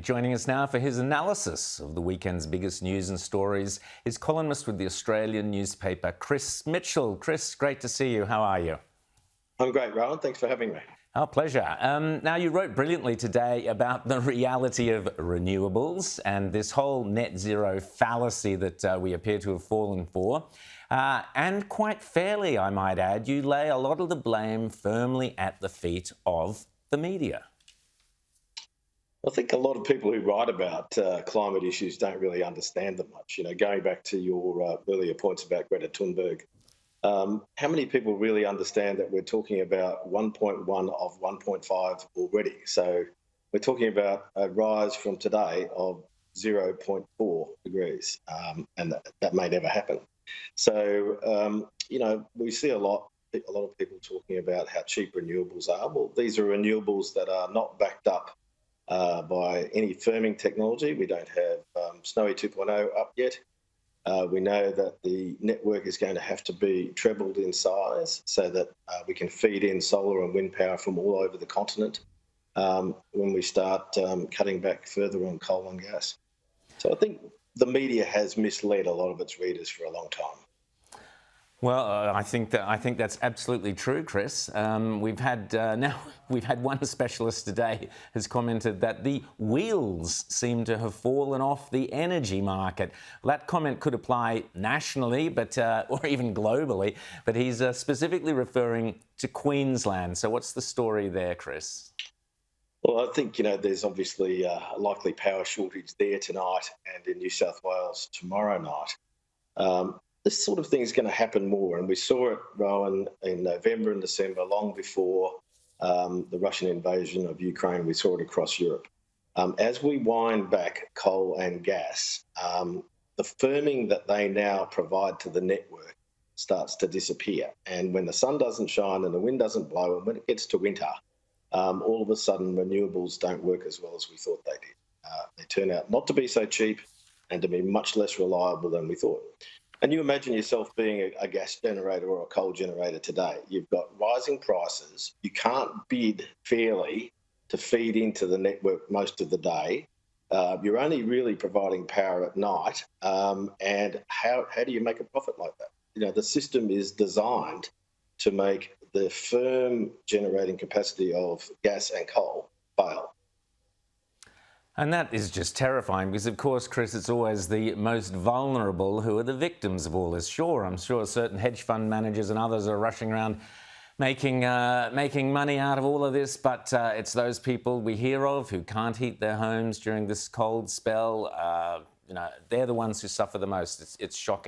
Joining us now for his analysis of the weekend's biggest news and stories is columnist with the Australian newspaper, Chris Mitchell. Chris, great to see you. How are you? I'm great, Rowan. Thanks for having me. Our pleasure. Now, you wrote brilliantly today about the reality of renewables and this whole net zero fallacy that we appear to have fallen for. And quite fairly, I might add, you lay a lot of the blame firmly at the feet of the media. I think a lot of people who write about climate issues don't really understand them much. Going back to your earlier points about Greta Thunberg, how many people really understand that we're talking about 1.1 of 1.5 already? So we're talking about a rise from today of 0.4 degrees, and that may never happen. So, we see a lot of people talking about how cheap renewables are. Well, these are renewables that are not backed up by any firming technology. We don't have Snowy 2.0 up yet. We know that the network is going to have to be trebled in size so that we can feed in solar and wind power from all over the continent when we start cutting back further on coal and gas. So I think the media has misled a lot of its readers for a long time. Well, I think that's absolutely true, Chris. We've had one specialist today has commented that the wheels seem to have fallen off the energy market. That comment could apply nationally, but or even globally. But he's specifically referring to Queensland. So, what's the story there, Chris? Well, I think there's obviously a likely power shortage there tonight, and in New South Wales tomorrow night. This sort of thing is going to happen more, and we saw it, Rowan, in November and December, long before the Russian invasion of Ukraine. We saw it across Europe. As we wind back coal and gas, the firming that they now provide to the network starts to disappear. And when the sun doesn't shine and the wind doesn't blow, and when it gets to winter, all of a sudden renewables don't work as well as we thought they did. They turn out not to be so cheap and to be much less reliable than we thought. And you imagine yourself being a gas generator or a coal generator today. You've got rising prices. You can't bid fairly to feed into the network most of the day. You're only really providing power at night. And how do you make a profit like that? The system is designed to make the firm generating capacity of gas and coal fail. And that is just terrifying because, of course, Chris, it's always the most vulnerable who are the victims of all this. Sure, I'm sure certain hedge fund managers and others are rushing around making money out of all of this, but it's those people we hear of who can't heat their homes during this cold spell. They're the ones who suffer the most. It's shocking.